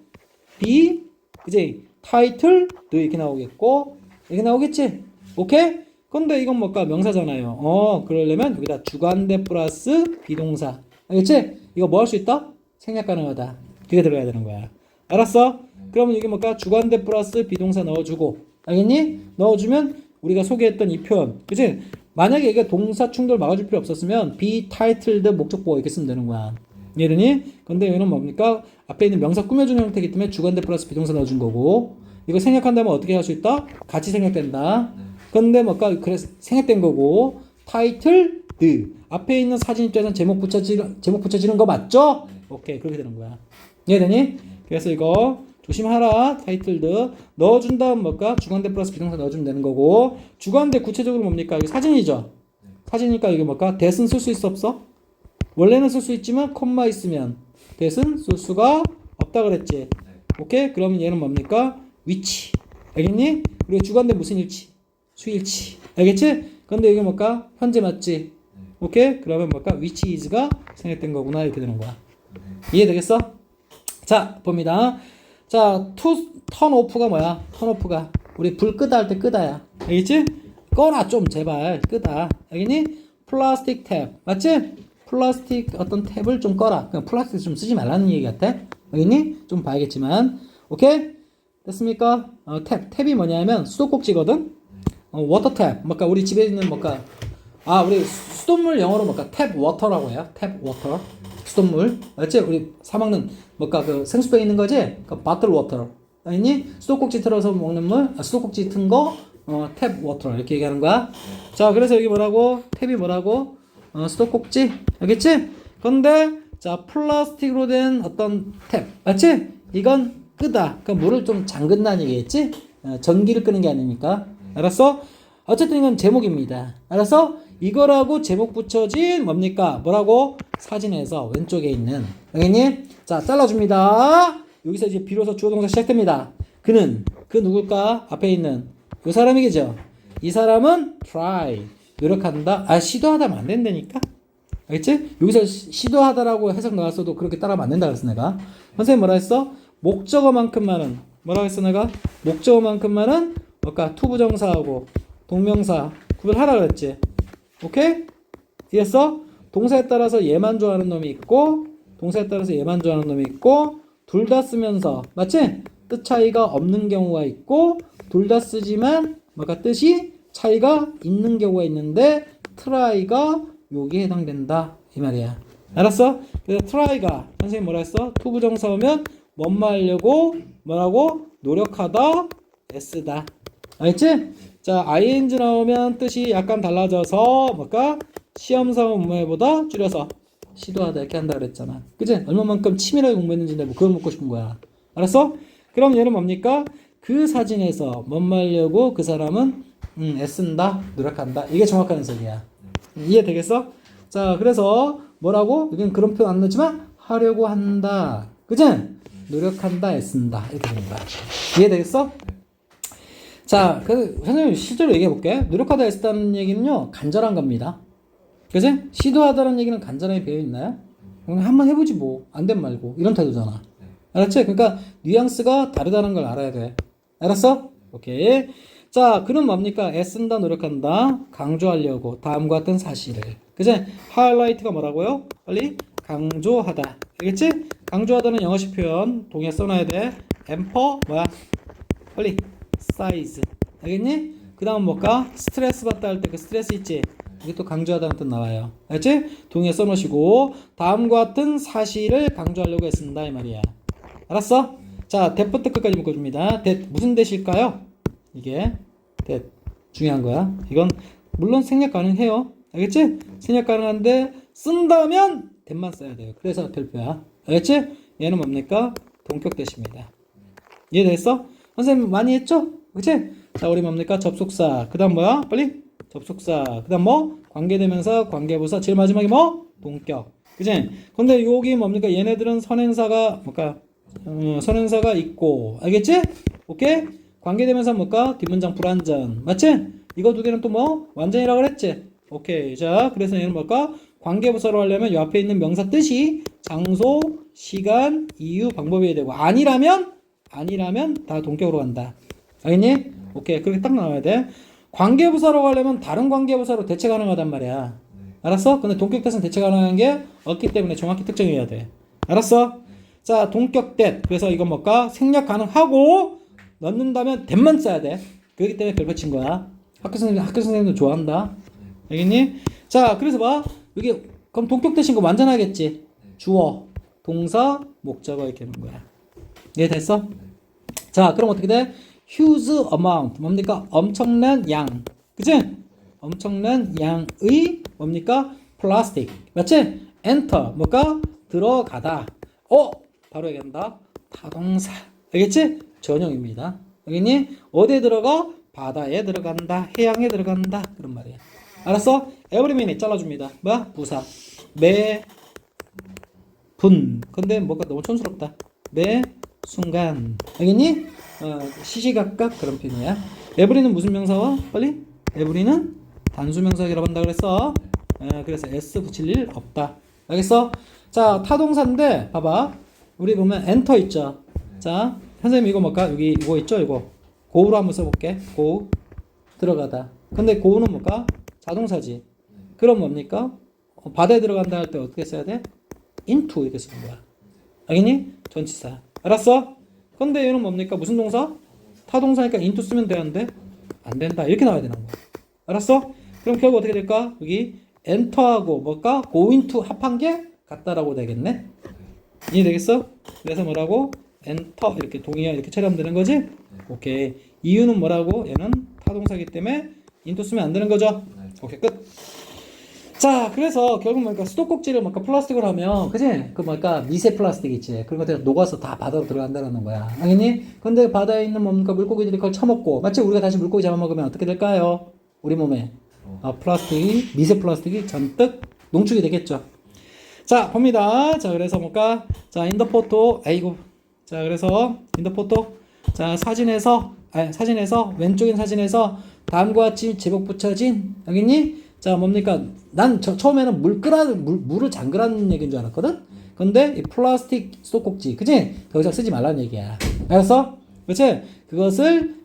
be, 그지? 타이틀, 도 이렇게 나오겠고, 이렇게 나오겠지? 오케이? 근데 이건 뭘까? 명사잖아요. 그러려면 여기다 주관대 플러스 비동사. 알겠지? 이거 뭐 할 수 있다? 생략 가능하다. 그게 들어가야 되는 거야. 알았어? 그러면 이게 뭘까? 주관대 플러스 비동사 넣어주고. 알겠니? 넣어주면 우리가 소개했던 이 표현. 그치? 만약에 이게 동사 충돌 막아줄 필요 없었으면 be titled 목적보호 이렇게 쓰면 되는 거야. 이해되니? 근데 여기는 뭡니까? 앞에 있는 명사 꾸며주는 형태이기 때문에 주관대 플러스 비동사 넣어준 거고, 이거 생략한다면 어떻게 할 수 있다? 같이 생략된다. 근데 뭘까? 그래서 생략된 거고, titled 앞에 있는 사진 입장에서는 제목 붙여지는 거 맞죠? 오케이, 그렇게 되는 거야. 이해되니? 그래서 이거 조심하라. 타이틀드 넣어준 다음 뭘까? 주관대 플러스 비동사 넣어주면 되는 거고, 주관대 구체적으로 뭡니까? 이게 사진이죠. 사진이니까 이게 뭘까? that은 쓸 수 있어 없어? 원래는 쓸 수 있지만 콤마 있으면 that은 쓸 수가 없다 그랬지. 오케이? 그러면 얘는 뭡니까? 위치. 알겠니? 그리고 주관대 무슨 일치? 수일치. 알겠지? 근데 이게 뭘까? 현재 맞지? 오케이? 그러면 뭘까? which is가 생략된 거구나. 이렇게 되는 거야. 이해되겠어? 자, 봅니다. 자, 턴 오프가 뭐야? 턴 오프가 우리 불 끄다 할 때 끄다야. 알겠지? 꺼라 좀 제발 끄다. 알겠니? 플라스틱 탭 맞지? 플라스틱 어떤 탭을 좀 꺼라. 그냥 플라스틱 좀 쓰지 말라는 얘기 같아. 알겠니? 좀 봐야겠지만 오케이? 됐습니까? 탭이 뭐냐면 수도꼭지거든? 워터 탭. 뭔가 우리 집에 있는 뭔가 우리 수돗물 영어로 뭔가 탭 워터라고 해요. 탭 워터. 수돗물. 알지? 우리 사 먹는 뭔가 그 생수병 있는 거지? 그 바틀 워터. 알겠니? 수도꼭지 틀어서 먹는 물, 수도꼭지 튼 거, 탭 워터. 이렇게 얘기하는 거야. 자, 그래서 여기 뭐라고? 탭이 뭐라고? 수도꼭지. 알겠지? 근데, 자, 플라스틱으로 된 어떤 탭. 맞지? 이건 끄다. 그러니까 물을 좀 잠근다는 얘기겠지? 전기를 끄는 게 아니니까. 알았어? 어쨌든 이건 제목입니다. 알았어? 이거라고 제목 붙여진 뭡니까? 뭐라고? 사진에서 왼쪽에 있는. 알겠니? 자, 잘라줍니다. 여기서 이제 비로소 주어 동사 시작됩니다. 그는, 그 누굴까? 앞에 있는 이 사람이겠죠? 이 사람은 try, 노력한다. 아, 시도하다 하면 안 된다니까? 알겠지? 여기서 시도하다라고 해석 나왔어도 그렇게 따라하면 안 된다 그랬어 내가. 선생님 뭐라 했어? 목적어만큼만은 뭐라고 했어 내가? 목적어만큼만은 뭘까? 투부정사하고 동명사 구별하라 그랬지. 오케이? 이해했어? 동사에 따라서 얘만 좋아하는 놈이 있고 동사에 따라서 얘만 좋아하는 놈이 있고 둘 다 쓰면서 맞지? 뜻 차이가 없는 경우가 있고 둘 다 쓰지만 뭐가 뜻이 차이가 있는 경우가 있는데 try가 여기에 해당된다 이 말이야. 알았어? 그래서 try가 선생님 뭐라 했어? 투부정사 오면 뭔 하려고 뭐라고? 노력하다 애쓰다. 알겠지? 자 ing 나오면 뜻이 약간 달라져서 뭘까? 시험사 문해보다 줄여서 시도하다 이렇게 한다 그랬잖아. 그치? 얼마만큼 치밀하게 공부했는지 뭐 그걸 묻고 싶은 거야. 알았어? 그럼 얘는 뭡니까? 그 사진에서 뭔 말려고 그 사람은 애쓴다 노력한다. 이게 정확한 해석이야. 이해되겠어? 자 그래서 뭐라고? 여기는 그런 표현 안 넣지만 하려고 한다. 그치? 노력한다 애쓴다 이렇게 되는 거야. 이해되겠어? 자, 그 선생님 실제로 얘기해 볼게. 노력하다 애쓰다는 얘기는요 간절한 겁니다. 그치? 시도하다는 얘기는 간절하게 배어 있나요? 한번 해보지 뭐 안 된 말고 이런 태도잖아. 알았지? 그러니까 뉘앙스가 다르다는 걸 알아야 돼. 알았어? 오케이. 자, 그는 뭡니까? 애쓴다, 노력한다, 강조하려고 다음과 같은 사실을. 그치? 하이라이트가 뭐라고요? 빨리 강조하다. 알겠지? 강조하다는 영어식 표현 동의어 써놔야 돼. 엠퍼 뭐야? 빨리 사이즈. 알겠니? 그 다음 뭘까? 스트레스 받다 할 때 그 스트레스 있지? 이게 또 강조하다는 뜻 나와요. 알겠지? 동의어 써놓으시고 다음과 같은 사실을 강조하려고 애쓴다 이 말이야. 알았어? 자, that부터 끝까지 묶어줍니다. that 무슨 that일까요? 이게 that 중요한 거야. 이건 물론 생략 가능해요. 알겠지? 생략 가능한데 쓴다면 that만 써야 돼요. 그래서 별표야. 알겠지? 얘는 뭡니까? 동격 that입니다. 이해됐어? 선생님 많이 했죠? 그치? 자, 우리 뭡니까? 접속사. 그 다음 뭐야? 빨리? 접속사. 그 다음 뭐? 관계대명사, 관계부사. 제일 마지막에 뭐? 동격. 그치? 근데 여기 뭡니까? 얘네들은 선행사가 뭘까? 선행사가 있고. 알겠지? 오케이? 관계대명사 뭘까? 뒷문장 불완전. 맞지? 이거 두 개는 또 뭐? 완전이라고 그랬지? 오케이. 자, 그래서 얘는 뭘까? 관계부사로 하려면 이 앞에 있는 명사 뜻이 장소, 시간, 이유, 방법이어야 되고 아니라면 다 동격으로 간다. 알겠니? 오케이. 그렇게 딱 나와야 돼. 관계부사로 가려면 다른 관계부사로 대체 가능하단 말이야. 알았어? 근데 동격 that은 대체 가능한 게 없기 때문에 정확히 특정해야 돼. 알았어? 자, 동격 that. 그래서 이건 뭘까? 생략 가능하고 넣는다면 that만 써야 돼. 그렇기 때문에 별표 친 거야. 학교 선생님도 좋아한다. 알겠니? 자, 그래서 봐. 여기 그럼 동격 that인 거 완전하겠지? 주어, 동사, 목적어 이렇게 하는 거야. 이해됐어? 자, 그럼 어떻게 돼? huge amount 뭡니까? 엄청난 양. 그치? 엄청난 양의 뭡니까? 플라스틱. 맞지? enter 뭘까? 들어가다. 바로 얘기한다. 타동사. 알겠지? 전형입니다. 알겠니? 어디에 들어가? 바다에 들어간다. 해양에 들어간다. 그런 말이야. 알았어? every minute 잘라줍니다. 뭐야? 부사. 매 분. 근데 뭐가 너무 촌스럽다. 매 순간. 알겠니? 시시각각 그런 표현이야. every는 무슨 명사와? 빨리? every는 단수명사라고 한다 그랬어. 그래서 s 붙일 일 없다. 알겠어? 자, 타동사인데 봐봐. 우리 보면 enter 있죠. 자, 선생님 이거 뭘까? 여기 이거 있죠? 이거 go로 한번 써볼게. go 들어가다. 근데 go는 뭘까? 자동사지. 그럼 뭡니까? 바다에 들어간다 할 때 어떻게 써야 돼? into 이렇게 쓰는 거야. 알겠니? 전치사. 알았어? 근데 얘는 뭡니까? 무슨 동사? 타동사니까 into 쓰면 되는데 안 된다. 이렇게 나와야 되는 거야. 알았어? 그럼 결국 어떻게 될까? 여기 enter하고 뭘까? go into 합한 게 같다라고 되겠네. 이해되겠어? 그래서 뭐라고? enter 이렇게 동의어 이렇게 처리하면 되는 거지? 오케이. 이유는 뭐라고? 얘는 타동사기 때문에 into 쓰면 안 되는 거죠? 오케이, 끝. 자, 그래서 결국 뭐니까 수도꼭지를 뭐니까 플라스틱으로 하면, 그지? 그 뭐니까 미세 플라스틱 있지. 그런 것들이 녹아서 다 바다로 들어간다는 거야. 알겠니? 근데 바다에 있는 뭡니까 물고기들이 그걸 처먹고, 마치 우리가 다시 물고기 잡아먹으면 어떻게 될까요? 우리 몸에 플라스틱이, 미세 플라스틱이 잔뜩 농축이 되겠죠. 자, 봅니다. 자, 그래서 뭘까? 자, 인더포토, 아이고. 자, 그래서 인더포토. 자, 사진에서 왼쪽인 사진에서 다음과 같이 제목 붙여진, 알겠니? 자, 뭡니까? 난 처음에는 물을 잠그라는 얘기인 줄 알았거든? 근데 이 플라스틱 수도꼭지, 그치? 더 이상 쓰지 말라는 얘기야. 알았어? 그치? 그것을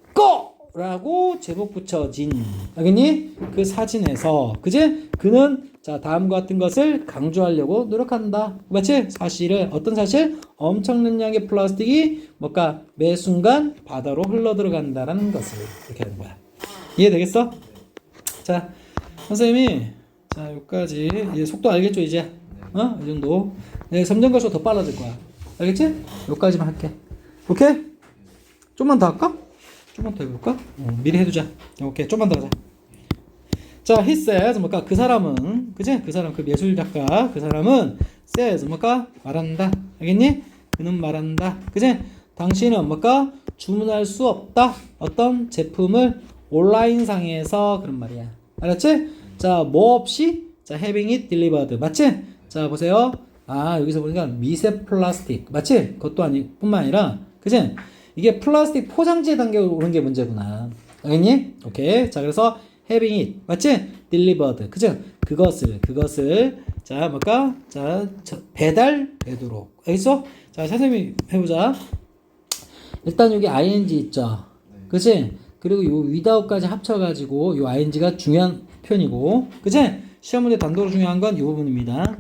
라고 제목 붙여진, 알겠니? 그 사진에서, 그치? 그는 자, 다음과 같은 것을 강조하려고 노력한다. 맞지? 사실은, 어떤 사실? 엄청난 양의 플라스틱이 뭔가 매 순간 바다로 흘러 들어간다라는 것을 이렇게 하는 거야. 이해되겠어? 자, 선생님이, 자, 여기까지. 이제 속도 알겠죠, 이제? 이 정도. 네, 점점 갈수록 더 빨라질 거야. 알겠지? 여기까지만 할게. 오케이? 좀만 더 할까? 좀만 더 해볼까? 미리 해두자. 오케이, 좀만 더 하자. 자, he says, 뭐까? 그 사람은, 그지? 그 사람, 그 예술 작가, 그 사람은 says, 뭐까? 말한다. 알겠니? 그는 말한다. 그지? 당신은 뭐까? 주문할 수 없다. 어떤 제품을 온라인상에서 그런 말이야. 알았지? 자, 뭐 없이? 자, having it delivered. 맞지? 자, 보세요. 아, 여기서 보니까 미세 플라스틱. 맞지? 그것도 뿐만 아니라, 그지? 이게 플라스틱 포장지에 담겨 오는 게 문제구나. 알겠니? 오케이. 자, 그래서 having it. 맞지? delivered. 그죠? 그것을. 자, 뭘까? 자, 배달되도록. 알겠어? 자, 선생님이 해보자. 일단 여기 ing 있죠? 그치? 그리고 요 without까지 합쳐가지고 요 ing가 중요한 표현이고. 그치? 시험 문제 단도로 중요한 건 이 부분입니다.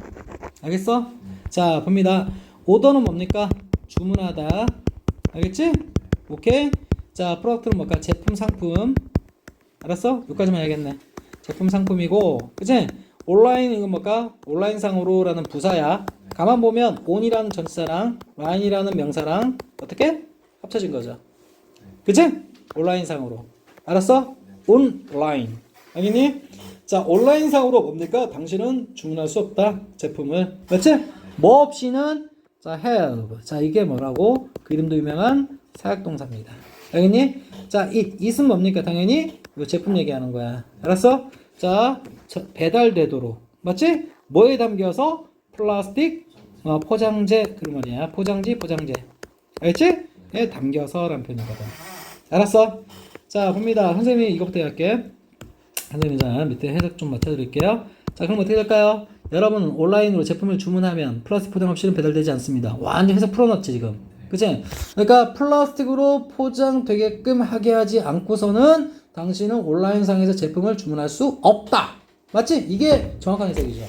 알겠어? 자, 봅니다. 오더는 뭡니까? 주문하다. 알겠지? 오케이? 자, 프로덕트는 뭘까? 제품, 상품. 알았어? 여기까지만 해야겠네. 제품, 상품이고, 그치? 온라인, 이건 뭘까? 온라인상으로라는 부사야. 가만 보면, on이라는 전치사랑, line이라는 명사랑, 어떻게? 합쳐진 거죠. 그치? 온라인상으로. 알았어? 온라인. 알겠니? 자, 온라인상으로 뭡니까? 당신은 주문할 수 없다. 제품을. 맞지? 뭐 없이는, 자, have. 자, 이게 뭐라고? 그 이름도 유명한 사역동사입니다. 알겠니? 자, it은 뭡니까? 당연히 이 제품 얘기하는 거야. 알았어? 자, 배달되도록. 맞지? 뭐에 담겨서? 플라스틱 포장재. 그런 말이야. 포장재. 알겠지? 에 담겨서 라는 표현이거든. 알았어? 자, 봅니다. 선생님이 이거부터 할게. 선생님이 자, 밑에 해석 좀 맞춰드릴게요. 자, 그럼 어떻게 될까요? 여러분은 온라인으로 제품을 주문하면 플라스틱 포장 없이는 배달되지 않습니다. 완전 해석 풀어놨지, 지금. 그치? 그러니까 플라스틱으로 포장되게끔 하게 하지 않고서는 당신은 온라인상에서 제품을 주문할 수 없다. 맞지? 이게 정확한 해석이죠.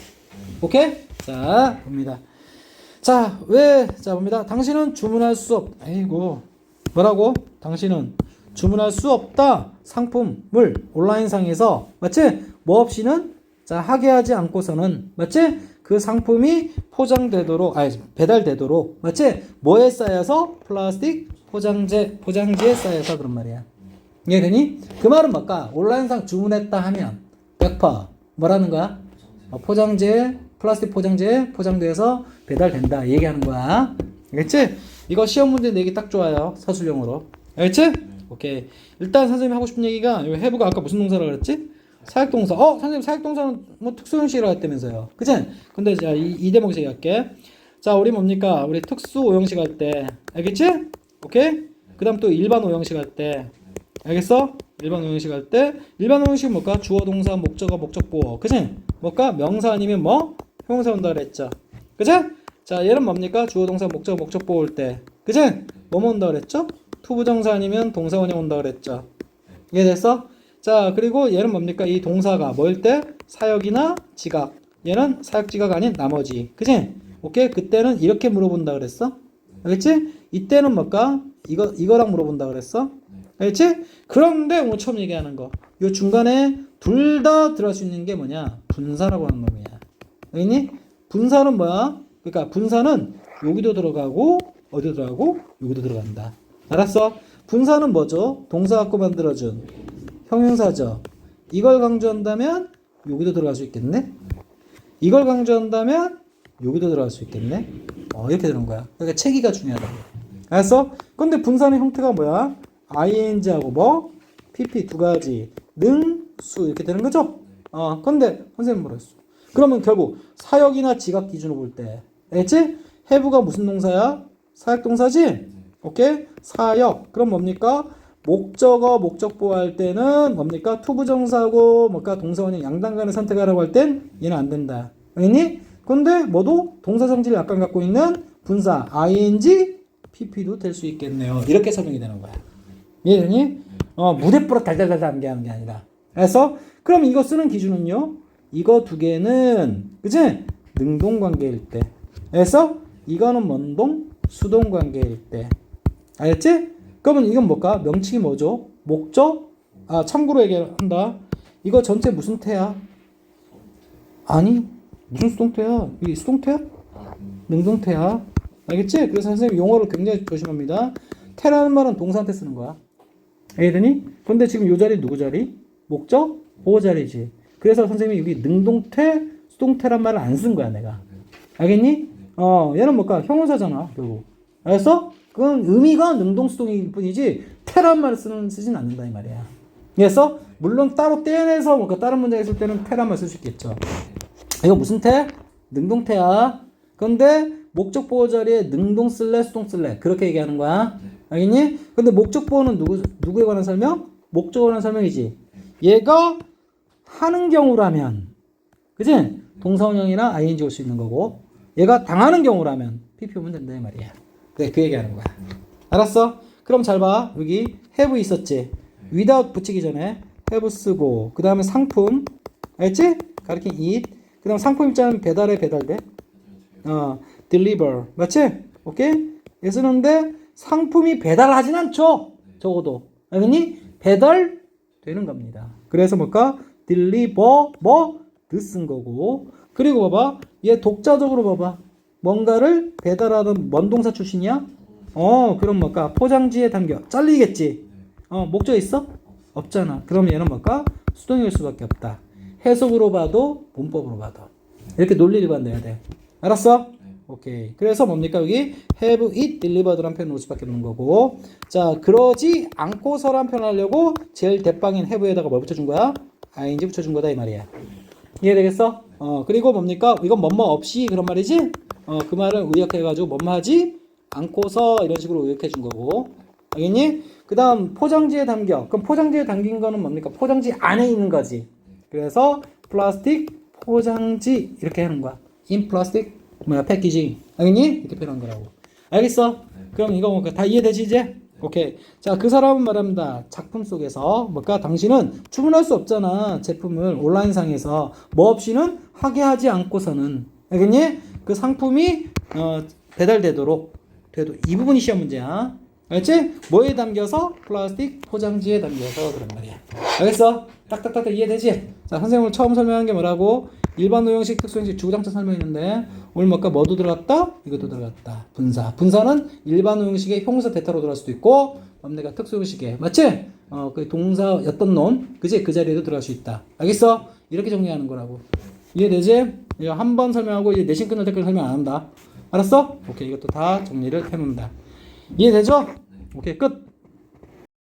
오케이? 자, 봅니다. 자, 자, 봅니다. 당신은 주문할 수 아이고. 뭐라고? 당신은 주문할 수 없다. 상품을 온라인상에서. 맞지? 뭐 없이는? 자, 하게 하지 않고서는. 맞지? 그 상품이 배달되도록. 맞지? 뭐에 쌓여서? 플라스틱 포장지에 쌓여서 그런 말이야. 이해되니? 그 말은 뭘까? 온라인상 주문했다 하면 100% 뭐라는 거야? 플라스틱 포장지에 포장돼서 배달된다. 얘기하는 거야. 알겠지? 이거 시험 문제 내기 딱 좋아요. 서술형으로. 알겠지? 오케이. 일단 선생님이 하고 싶은 얘기가, 이 해부가 아까 무슨 동사라고 그랬지? 사역동사. 선생님 사역동사는 뭐 특수형식이라고 했다면서요. 그치? 근데 자, 이 대목에서 얘기할게. 자, 우리 뭡니까? 우리 특수 오형식 할 때. 알겠지? 오케이? 그 다음 또 일반 오형식 할 때. 알겠어? 일반 오형식 할 때. 일반 오형식은 뭘까? 주어, 동사, 목적어, 목적보어. 그치? 뭘까? 명사 아니면 뭐? 형용사 온다 그랬죠. 그치? 자, 얘는 뭡니까? 주어, 동사, 목적어, 목적보어 올 때. 그치? 뭐뭐 온다 그랬죠? 투부정사 아니면 동사원형 온다 그랬죠. 이해됐어? 자, 그리고 얘는 뭡니까? 이 동사가 뭐일 때? 사역이나 지각. 얘는 사역 지각 아닌 나머지. 그치? 오케이? 그때는 이렇게 물어본다 그랬어? 알겠지? 이때는 뭘까? 이거랑 물어본다 그랬어? 알겠지? 그런데 오늘 처음 얘기하는 거. 요 중간에 둘 다 들어갈 수 있는 게 뭐냐? 분사라고 하는 놈이야. 알겠니? 분사는 뭐야? 그러니까 분사는 여기도 들어가고, 어디도 들어가고, 여기도 들어간다. 알았어? 분사는 뭐죠? 동사 갖고 만들어준 형용사죠. 이걸 강조한다면 여기도 들어갈 수 있겠네? 이걸 강조한다면 여기도 들어갈 수 있겠네. 이렇게 되는 거야. 그러니까 체기가 중요하다고. 알았어? 근데 분산의 형태가 뭐야? ing하고 뭐? pp 두 가지. 능, 수 이렇게 되는 거죠? 근데 선생님 뭐라 했어? 그러면 결국 사역이나 지각 기준으로 볼 때, 알겠지? have가 무슨 동사야? 사역 동사지? 오케이? 사역. 그럼 뭡니까? 목적어, 목적보 할 때는 뭡니까? 투부정사고 뭔가 동사원이 양단간을 선택하라고 할 땐 얘는 안 된다. 알겠니? 근데 뭐도 동사 성질을 약간 갖고 있는 분사 ing, pp도 될 수 있겠네요. 이렇게 설명이 되는 거야. 이해되니? 무대뽀로 달달달달 하는 게 아니라. 그래서 그럼 이거 쓰는 기준은요? 이거 두 개는 그치? 능동 관계일 때. 그래서 이거는 뭔동? 수동 관계일 때. 알겠지? 그러면 이건 뭘까? 명칭이 뭐죠? 목적? 참고로 얘기한다. 이거 전체 무슨 태야? 아니, 무슨 수동태야? 이게 수동태야? 능동태야. 알겠지? 그래서 선생님 용어를 굉장히 조심합니다. 태라는 말은 동사한테 쓰는 거야. 알겠니? 근데 지금 요 자리 누구 자리? 목적? 보호 자리지. 그래서 선생님이 여기 능동태, 수동태란 말을 안 쓴 거야, 내가. 알겠니? 얘는 뭘까? 형용사잖아, 결국. 알았어? 그건 의미가 능동수동일 뿐이지 태란 말을 쓰진 않는다 이 말이야. 그래서 물론 따로 떼내서 뭔가 다른 문장에 쓸 때는 태란 말 쓸 수 있겠죠. 이거 무슨 태? 능동태야. 근데 목적 보호 자리에 능동 쓸래 수동 쓸래 그렇게 얘기하는 거야. 알겠니? 근데 목적 보호는 누구에 관한 설명? 목적에 관한 설명이지. 얘가 하는 경우라면, 그지? 동사원형이나 ing 올 수 있는 거고, 얘가 당하는 경우라면 pp 오면 된다 이 말이야. 네, 그 얘기하는 거야. 알았어? 그럼 잘 봐. 여기 have 있었지. without 붙이기 전에 have 쓰고 그 다음에 상품, 알겠지? 가리킨 it. 그 다음 상품 입자는 배달에 배달돼. deliver. 맞지? 오케이? 얘 쓰는데 상품이 배달하진 않죠. 적어도. 알겠니? 배달되는 겁니다. 그래서 뭘까? deliver 쓴 거고. 그리고 봐봐. 얘 독자적으로 봐봐. 뭔가를 배달하는 뭔 동사 출신이야? 그럼 뭘까? 포장지에 담겨. 잘리겠지? 목적 있어? 없잖아. 그럼 얘는 뭘까? 수동일 수밖에 없다. 해석으로 봐도 문법으로 봐도 이렇게 논리를 관대해야 돼. 알았어? 오케이. 그래서 뭡니까? 여기 have it delivered란 표현 놓을 수밖에 없는 거고. 자, 그러지 않고서란 표현 하려고 제일 대빵인 have에다가 뭘 붙여준 거야? ing 붙여준 거다 이 말이야. 이해되겠어? 그리고 뭡니까? 이건 뭐뭐 없이 그런 말이지? 그 말을 의역해가지고 뭐뭐 하지 않고서 이런 식으로 의역해 준 거고. 알겠니? 그 다음 포장지에 담겨. 그럼 포장지에 담긴 거는 뭡니까? 포장지 안에 있는 거지. 그래서 플라스틱 포장지 이렇게 하는 거야. in 플라스틱 패키징. 알겠니? 이렇게 표현한 거라고. 알겠어? 그럼 이거 뭔가 다 이해되지 이제? 오케이. 자, 그 사람은 말합니다. 작품 속에서 뭘까? 당신은 주문할 수 없잖아. 제품을 온라인상에서 뭐 없이는 하게 하지 않고서는. 알겠니? 그 상품이 배달되도록 돼도 이 부분이 시험 문제야. 알겠지? 뭐에 담겨서? 플라스틱 포장지에 담겨서 그런 말이야. 알겠어? 딱딱딱 이해되지? 자, 선생님을 처음 설명한 게 뭐라고? 일반 노형식, 특수형식, 주구장창 설명했는데 오늘 뭘까? 뭐도 들어갔다? 이것도 들어갔다. 분사. 분사는 일반 노형식의 형사 대타로 들어갈 수도 있고 내가 특수형식에 맞지? 그 동사였던 놈 그지? 그 자리에도 들어갈 수 있다. 알겠어? 이렇게 정리하는 거라고. 이해되지? 이거 한 번 설명하고 이제 내신 끝날 때까지 설명 안 한다. 알았어? 오케이. 이것도 다 정리를 해놓는다. 이해되죠? 오케이. 끝.